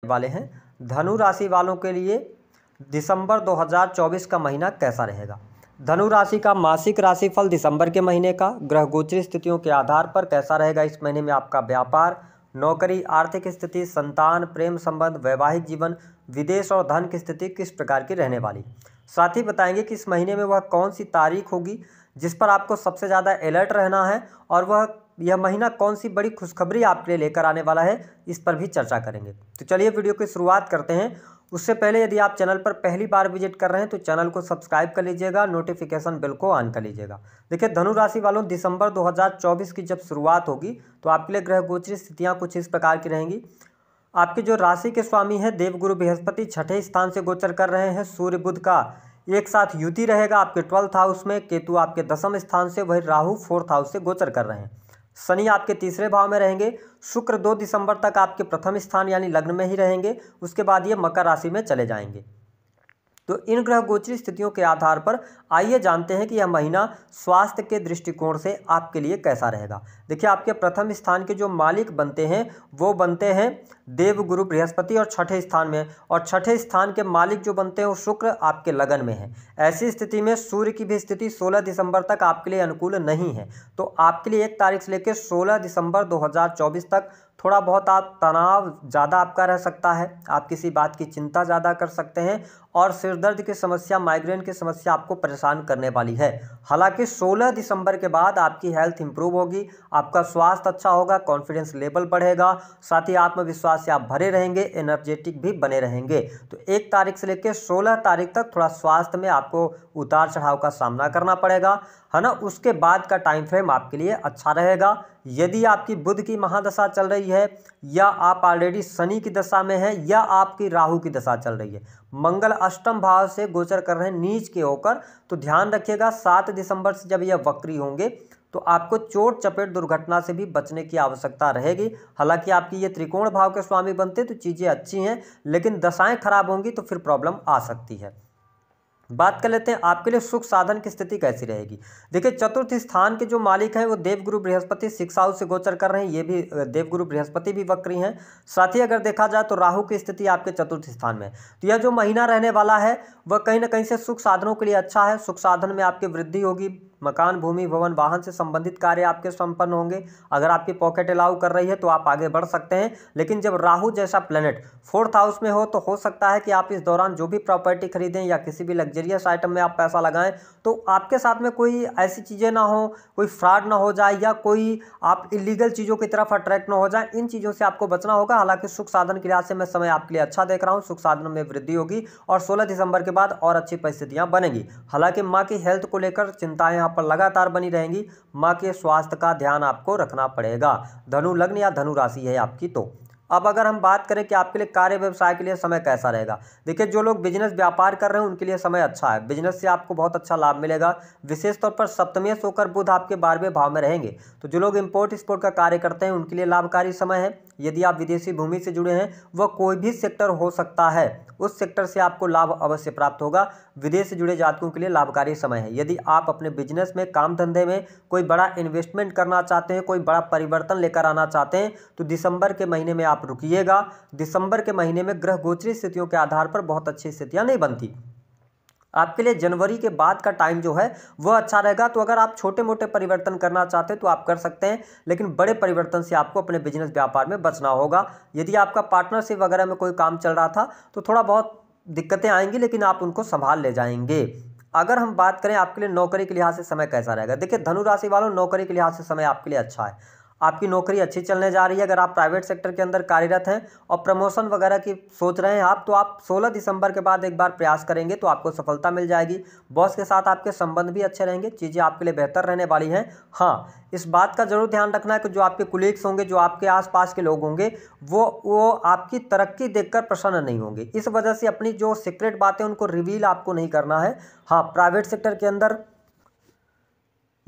वाले हैं धनु राशि वालों के लिए दिसंबर 2024 का महीना कैसा रहेगा। धनु राशि का मासिक राशिफल दिसंबर के महीने का ग्रह गोचरी स्थितियों के आधार पर कैसा रहेगा। इस महीने में आपका व्यापार, नौकरी, आर्थिक स्थिति, संतान, प्रेम संबंध, वैवाहिक जीवन, विदेश और धन की स्थिति किस प्रकार की रहने वाली। साथ ही बताएंगे कि इस महीने में वह कौन सी तारीख होगी जिस पर आपको सबसे ज़्यादा अलर्ट रहना है और यह महीना कौन सी बड़ी खुशखबरी आपके लिए लेकर आने वाला है, इस पर भी चर्चा करेंगे। तो चलिए वीडियो की शुरुआत करते हैं। उससे पहले यदि आप चैनल पर पहली बार विजिट कर रहे हैं तो चैनल को सब्सक्राइब कर लीजिएगा, नोटिफिकेशन बेल को ऑन कर लीजिएगा। देखिए धनु राशि वालों, दिसंबर 2024 की जब शुरुआत होगी तो आपके लिए ग्रह गोचरी स्थितियाँ कुछ इस प्रकार की रहेंगी। आपकी जो राशि के स्वामी हैं देवगुरु बृहस्पति छठे स्थान से गोचर कर रहे हैं। सूर्य बुध का एक साथ युति रहेगा आपके 12th हाउस में। केतु आपके 10वें स्थान से, वही राहु 4th हाउस से गोचर कर रहे हैं। शनि आपके तीसरे भाव में रहेंगे। शुक्र 2 दिसंबर तक आपके प्रथम स्थान यानी लग्न में ही रहेंगे। उसके बाद ये मकर राशि में चले जाएंगे। तो इन ग्रह गोचरी स्थितियों के आधार पर आइए जानते हैं कि यह महीना स्वास्थ्य के दृष्टिकोण से आपके लिए कैसा रहेगा। देखिए आपके प्रथम स्थान के जो मालिक बनते हैं वो बनते हैं देवगुरु बृहस्पति और छठे स्थान में, और छठे स्थान के मालिक जो बनते हैं वो शुक्र आपके लगन में है। ऐसी स्थिति में सूर्य की भी स्थिति 16 दिसंबर तक आपके लिए अनुकूल नहीं है। तो आपके लिए 1 तारीख से लेकर 16 दिसंबर 2024 तक थोड़ा बहुत आप तनाव ज़्यादा आपका रह सकता है। आप किसी बात की चिंता ज़्यादा कर सकते हैं और सिर दर्द की समस्या, माइग्रेन की समस्या आपको परेशान करने वाली है। हालांकि 16 दिसंबर के बाद आपकी हेल्थ इंप्रूव होगी, आपका स्वास्थ्य अच्छा होगा, कॉन्फिडेंस लेवल बढ़ेगा, साथ ही आत्मविश्वास से आप भरे रहेंगे, एनर्जेटिक भी बने रहेंगे। तो 1 तारीख से लेकर 16 तारीख तक थोड़ा स्वास्थ्य में आपको उतार चढ़ाव का सामना करना पड़ेगा, है ना। उसके बाद का टाइम फ्रेम आपके लिए अच्छा रहेगा। यदि आपकी बुध की महादशा चल रही है या आप ऑलरेडी शनि की दशा में हैं या आपकी राहु की दशा चल रही है, मंगल अष्टम भाव से गोचर कर रहे हैं नीच के होकर, तो ध्यान रखिएगा 7 दिसंबर से जब यह वक्री होंगे तो आपको चोट चपेट दुर्घटना से भी बचने की आवश्यकता रहेगी। हालांकि आपकी ये त्रिकोण भाव के स्वामी बनते तो चीज़ें अच्छी हैं, लेकिन दशाएं खराब होंगी तो फिर प्रॉब्लम आ सकती है। बात कर लेते हैं आपके लिए सुख साधन की स्थिति कैसी रहेगी। देखिए चतुर्थ स्थान के जो मालिक हैं वो देवगुरु बृहस्पति 6th हाउस से गोचर कर रहे हैं। ये भी देवगुरु बृहस्पति भी वक्री हैं। साथ ही अगर देखा जाए तो राहु की स्थिति आपके चतुर्थ स्थान में। तो यह जो महीना रहने वाला है वह कहीं ना कहीं से सुख साधनों के लिए अच्छा है। सुख साधन में आपकी वृद्धि होगी, मकान, भूमि, भवन, वाहन से संबंधित कार्य आपके संपन्न होंगे। अगर आपकी पॉकेट अलाउ कर रही है तो आप आगे बढ़ सकते हैं। लेकिन जब राहु जैसा प्लेनेट 4th हाउस में हो तो हो सकता है कि आप इस दौरान जो भी प्रॉपर्टी खरीदें या किसी भी लग्जरियस आइटम में आप पैसा लगाएं तो आपके साथ में कोई ऐसी चीज़ें ना हो, कोई फ्रॉड ना हो जाए या कोई आप इलीगल चीज़ों की तरफ अट्रैक्ट ना हो जाए। इन चीज़ों से आपको बचना होगा। हालांकि सुख साधन के लिहाज से मैं समय आपके लिए अच्छा देख रहा हूँ। सुख साधन में वृद्धि होगी और 16 दिसंबर के बाद और अच्छी परिस्थितियाँ बनेगी। हालांकि माँ की हेल्थ को लेकर चिंताएं यहाँ पर लगातार बनी रहेंगी। माँ के स्वास्थ्य का ध्यान आपको रखना पड़ेगा। धनु लग्न या धनु राशि है आपकी। तो अब अगर हम बात करें कि आपके लिए कार्य व्यवसाय के लिए समय कैसा रहेगा। देखिए जो लोग बिजनेस व्यापार कर रहे हैं उनके लिए समय अच्छा है। बिजनेस से आपको बहुत अच्छा लाभ मिलेगा। विशेष तौर पर सप्तमी होकर बुध आपके 12वें भाव में रहेंगे। तो जो लोग इंपोर्ट एक्सपोर्ट का कार्य करते हैं उनके लिए लाभकारी समय है। यदि आप विदेशी भूमि से जुड़े हैं, वह कोई भी सेक्टर हो सकता है, उस सेक्टर से आपको लाभ अवश्य प्राप्त होगा। विदेश से जुड़े जातकों के लिए लाभकारी समय है। यदि आप अपने बिजनेस में, काम धंधे में कोई बड़ा इन्वेस्टमेंट करना चाहते हैं, कोई बड़ा परिवर्तन लेकर आना चाहते हैं तो दिसंबर के महीने में आप रुकिएगा। दिसंबर के महीने में ग्रह गोचरी स्थितियों के आधार पर बहुत अच्छी स्थितियां नहीं बनती। आपके लिए जनवरी के बाद का टाइम जो है वह अच्छा रहेगा। तो अगर आप छोटे मोटे परिवर्तन करना चाहते हैं तो आप कर सकते हैं, लेकिन बड़े परिवर्तन से आपको अपने बिजनेस व्यापार में बचना होगा। यदि आपका पार्टनरशिप वगैरह में कोई काम चल रहा था तो थोड़ा बहुत दिक्कतें आएंगी, लेकिन आप उनको संभाल ले जाएंगे। अगर हम बात करें आपके लिए नौकरी के लिहाज से समय कैसा रहेगा। देखिए धनु राशि वालों, नौकरी के लिहाज से समय आपके लिए अच्छा है। आपकी नौकरी अच्छी चलने जा रही है। अगर आप प्राइवेट सेक्टर के अंदर कार्यरत हैं और प्रमोशन वगैरह की सोच रहे हैं आप, तो आप 16 दिसंबर के बाद एक बार प्रयास करेंगे तो आपको सफलता मिल जाएगी। बॉस के साथ आपके संबंध भी अच्छे रहेंगे, चीज़ें आपके लिए बेहतर रहने वाली हैं। हाँ, इस बात का जरूर ध्यान रखना है कि जो आपके कुलीग्स होंगे, जो आपके आसपास के लोग होंगे, वो आपकी तरक्की देखकर प्रसन्न नहीं होंगे। इस वजह से अपनी जो सीक्रेट बातें उनको रिवील आपको नहीं करना है। हाँ, प्राइवेट सेक्टर के अंदर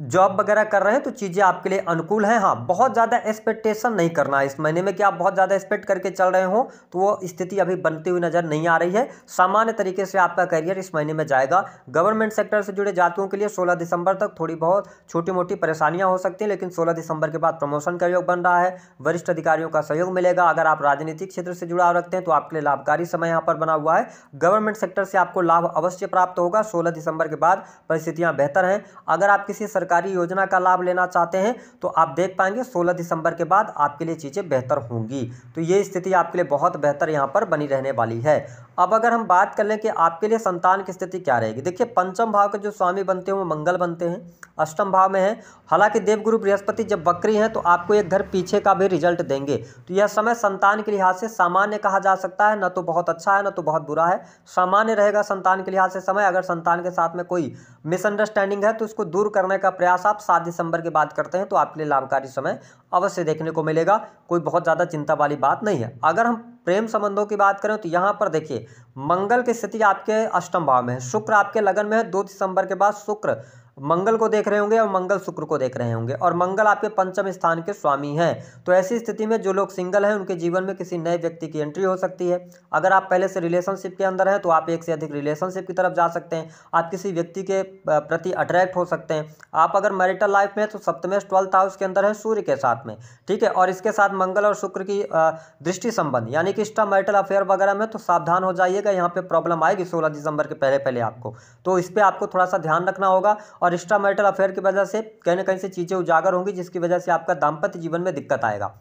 जॉब वगैरह कर रहे हैं तो चीज़ें आपके लिए अनुकूल हैं। हाँ, बहुत ज़्यादा एक्सपेक्टेशन नहीं करना है इस महीने में कि आप बहुत ज़्यादा एक्सपेक्ट करके चल रहे हो, तो वो स्थिति अभी बनती हुई नज़र नहीं आ रही है। सामान्य तरीके से आपका करियर इस महीने में जाएगा। गवर्नमेंट सेक्टर से जुड़े जातकों के लिए 16 दिसंबर तक थोड़ी बहुत छोटी मोटी परेशानियां हो सकती हैं, लेकिन 16 दिसंबर के बाद प्रमोशन का योग बन रहा है, वरिष्ठ अधिकारियों का सहयोग मिलेगा। अगर आप राजनीतिक क्षेत्र से जुड़ाव रखते हैं तो आपके लिए लाभकारी समय यहाँ पर बना हुआ है। गवर्नमेंट सेक्टर से आपको लाभ अवश्य प्राप्त होगा। 16 दिसंबर के बाद परिस्थितियाँ बेहतर हैं। अगर आप किसी सरकारी योजना का लाभ लेना चाहते हैं तो आप देख पाएंगे 16 दिसंबर के बाद आपके लिए चीज़ें बेहतर होंगी। तो ये स्थिति आपके लिए बहुत बेहतर यहाँ पर बनी रहने वाली है। अब अगर हम बात कर लें कि आपके लिए संतान की स्थिति क्या रहेगी, देखिए पंचम भाव के जो स्वामी बनते हैं वो मंगल बनते हैं, अष्टम भाव में है। हालांकि देवगुरु बृहस्पति जब वक्री हैं तो आपको एक घर पीछे का भी रिजल्ट देंगे। तो यह समय संतान के लिहाज से सामान्य कहा जा सकता है, न तो बहुत अच्छा है न तो बहुत बुरा है, सामान्य रहेगा संतान के लिहाज से समय। अगर संतान के साथ में कोई मिसअंडरस्टैंडिंग है तो उसको दूर करने का प्रयास आप 7 दिसंबर के बाद करते हैं तो आपके लिए लाभकारी समय अवश्य देखने को मिलेगा। कोई बहुत ज़्यादा चिंता वाली बात नहीं है। अगर हम प्रेम संबंधों की बात करें तो यहाँ पर देखिए मंगल की स्थिति आपके अष्टम भाव में है, शुक्र आपके लगन में है। 2 दिसंबर के बाद शुक्र मंगल को देख रहे होंगे और मंगल शुक्र को देख रहे होंगे, और मंगल आपके पंचम स्थान के स्वामी हैं। तो ऐसी स्थिति में जो लोग सिंगल हैं उनके जीवन में किसी नए व्यक्ति की एंट्री हो सकती है। अगर आप पहले से रिलेशनशिप के अंदर हैं तो आप एक से अधिक रिलेशनशिप की तरफ जा सकते हैं। आप किसी व्यक्ति के प्रति अट्रैक्ट हो सकते हैं। आप अगर मैरिटल लाइफ में है तो सप्तम 12th हाउस के अंदर है सूर्य के साथ में, ठीक है, और इसके साथ मंगल और शुक्र की दृष्टि संबंध यानी कि एक्स्ट्रा मैरिटल अफेयर वगैरह में तो सावधान हो जाइएगा, यहाँ पे प्रॉब्लम आएगी 16 दिसंबर के पहले आपको। तो इस पर आपको थोड़ा सा ध्यान रखना होगा, और एक्स्ट्रा मैरिटल अफेयर की वजह से कहीं ना कहीं से चीज़ें उजागर होंगी जिसकी वजह से आपका दाम्पत्य जीवन में दिक्कत आएगा।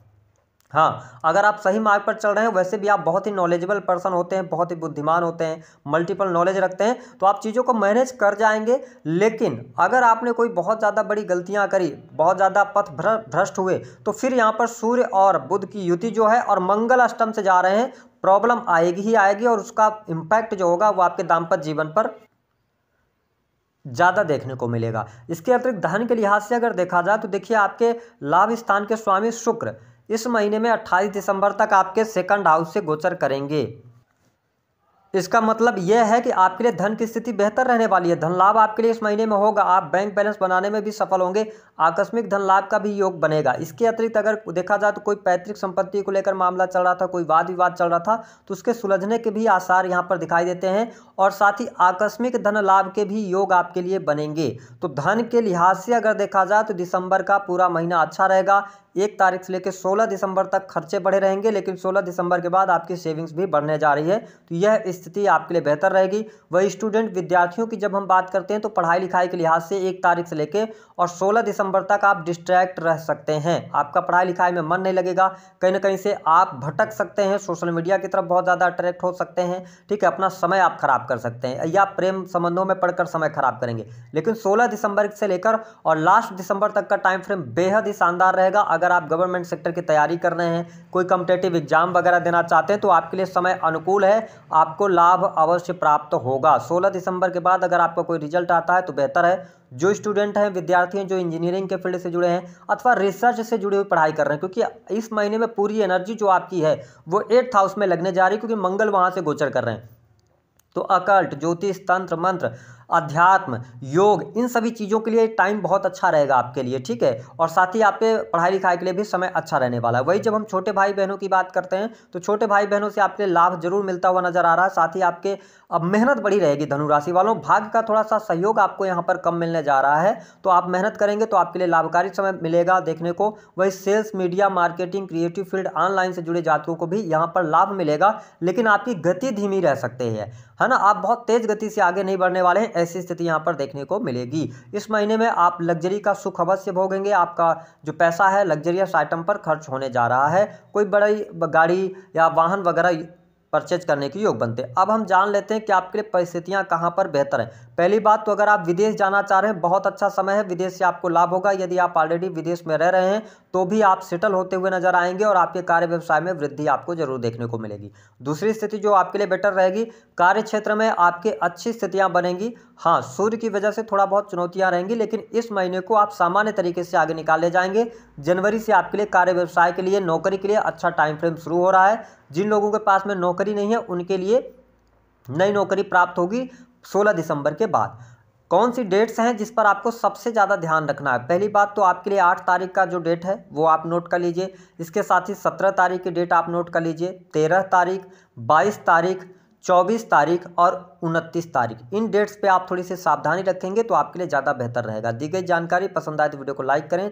हाँ, अगर आप सही मार्ग पर चल रहे हैं, वैसे भी आप बहुत ही नॉलेजेबल पर्सन होते हैं, बहुत ही बुद्धिमान होते हैं, मल्टीपल नॉलेज रखते हैं, तो आप चीज़ों को मैनेज कर जाएंगे। लेकिन अगर आपने कोई बहुत ज़्यादा बड़ी गलतियां करी, बहुत ज़्यादा पथ भ्रष्ट हुए, तो फिर यहाँ पर सूर्य और बुध की युति जो है और मंगल अष्टम से जा रहे हैं, प्रॉब्लम आएगी ही आएगी, और उसका इम्पैक्ट जो होगा वो आपके दाम्पत्य जीवन पर ज़्यादा देखने को मिलेगा। इसके अतिरिक्त धन के लिहाज से अगर देखा जाए तो देखिए आपके लाभ स्थान के स्वामी शुक्र इस महीने में 28 दिसंबर तक आपके सेकंड हाउस से गोचर करेंगे। इसका मतलब यह है कि आपके लिए धन की स्थिति बेहतर रहने वाली है। धन लाभ आपके लिए इस महीने में होगा, आप बैंक बैलेंस बनाने में भी सफल होंगे, आकस्मिक धन लाभ का भी योग बनेगा। इसके अतिरिक्त अगर देखा जाए तो कोई पैतृक संपत्ति को लेकर मामला चल रहा था, कोई वाद विवाद चल रहा था, तो उसके सुलझने के भी आसार यहाँ पर दिखाई देते हैं, और साथ ही आकस्मिक धन लाभ के भी योग आपके लिए बनेंगे। तो धन के लिहाज से अगर देखा जाए तो दिसंबर का पूरा महीना अच्छा रहेगा। 1 तारीख से लेकर 16 दिसंबर तक खर्चे बढ़े रहेंगे, लेकिन 16 दिसंबर के बाद आपकी सेविंग्स भी बढ़ने जा रही है, तो यह स्थिति आपके लिए बेहतर रहेगी। वही स्टूडेंट विद्यार्थियों की जब हम बात करते हैं तो पढ़ाई लिखाई के लिहाज से 1 तारीख से लेकर और 16 दिसंबर तक आप डिस्ट्रैक्ट रह सकते हैं। आपका पढ़ाई लिखाई में मन नहीं लगेगा, कहीं ना कहीं से आप भटक सकते हैं, सोशल मीडिया की तरफ बहुत ज़्यादा अट्रैक्ट हो सकते हैं, ठीक है, अपना समय आप खराब कर सकते हैं, या प्रेम संबंधों में पढ़कर समय खराब करेंगे। लेकिन 16 दिसंबर से लेकर और लास्ट दिसंबर तक का टाइम फ्रेम बेहद ही शानदार रहेगा। अगर आप गवर्नमेंट सेक्टर की तैयारी कर रहे हैं, कोई कॉम्पिटिटिव एग्जाम वगैरह देना चाहते हैं, तो आपके लिए समय अनुकूल है, आपको लाभ अवश्य प्राप्त होगा। 16 दिसंबर के बाद अगर आपका कोई रिजल्ट आता है तो बेहतर है। जो स्टूडेंट हैं, विद्यार्थी हैं, जो इंजीनियरिंग के फील्ड से जुड़े हैं अथवा रिसर्च से जुड़ी हुई पढ़ाई कर रहे हैं, क्योंकि इस महीने में पूरी एनर्जी जो आपकी है वो 8th हाउस में लगने जा रही है, क्योंकि मंगल वहाँ से गोचर कर रहे हैं। तो अकल्ट, ज्योतिष, तंत्र, मंत्र, अध्यात्म, योग, इन सभी चीज़ों के लिए टाइम बहुत अच्छा रहेगा आपके लिए, ठीक है, और साथ ही आपके पढ़ाई लिखाई के लिए भी समय अच्छा रहने वाला है। वही जब हम छोटे भाई बहनों की बात करते हैं तो छोटे भाई बहनों से आपके लाभ जरूर मिलता हुआ नजर आ रहा है। साथ ही आपके अब मेहनत बढ़ी रहेगी धनु राशि वालों, भाग्य का थोड़ा सा सहयोग आपको यहाँ पर कम मिलने जा रहा है, तो आप मेहनत करेंगे तो आपके लिए लाभकारी समय मिलेगा देखने को। वही sales, media, marketing, creative field, online से जुड़े जातकों को भी यहाँ पर लाभ मिलेगा, लेकिन आपकी गति धीमी रह सकते हैं, है ना, आप बहुत तेज गति से आगे नहीं बढ़ने वाले हैं, ऐसी स्थिति यहाँ पर देखने को मिलेगी। इस महीने में आप लग्जरी का सुख अवश्य भोगेंगे। आपका जो पैसा है लग्जरियस आइटम पर खर्च होने जा रहा है, कोई बड़ी गाड़ी या वाहन वगैरह परचेज करने के योग बनते हैं। अब हम जान लेते हैं कि आपके लिए परिस्थितियां कहां पर बेहतर हैं। पहली बात तो अगर आप विदेश जाना चाह रहे हैं, बहुत अच्छा समय है, विदेश से आपको लाभ होगा। यदि आप ऑलरेडी विदेश में रह रहे हैं तो भी आप सेटल होते हुए नजर आएंगे और आपके कार्य व्यवसाय में वृद्धि आपको जरूर देखने को मिलेगी। दूसरी स्थिति जो आपके लिए बेटर रहेगी, कार्य क्षेत्र में आपके अच्छी स्थितियां बनेंगी। हाँ, सूर्य की वजह से थोड़ा बहुत चुनौतियां रहेंगी, लेकिन इस महीने को आप सामान्य तरीके से आगे निकाल ले जाएंगे। जनवरी से आपके लिए कार्य व्यवसाय के लिए, नौकरी के लिए अच्छा टाइम फ्रेम शुरू हो रहा है। जिन लोगों के पास में नौकरी नहीं है उनके लिए नई नौकरी प्राप्त होगी 16 दिसंबर के बाद। कौन सी डेट्स हैं जिस पर आपको सबसे ज़्यादा ध्यान रखना है? पहली बात तो आपके लिए 8 तारीख का जो डेट है वो आप नोट कर लीजिए। इसके साथ ही 17 तारीख की डेट आप नोट कर लीजिए, 13 तारीख, 22 तारीख, 24 तारीख और 29 तारीख। इन डेट्स पे आप थोड़ी सी सावधानी रखेंगे तो आपके लिए ज़्यादा बेहतर रहेगा। दी गई जानकारी पसंद आए तो वीडियो को लाइक करें।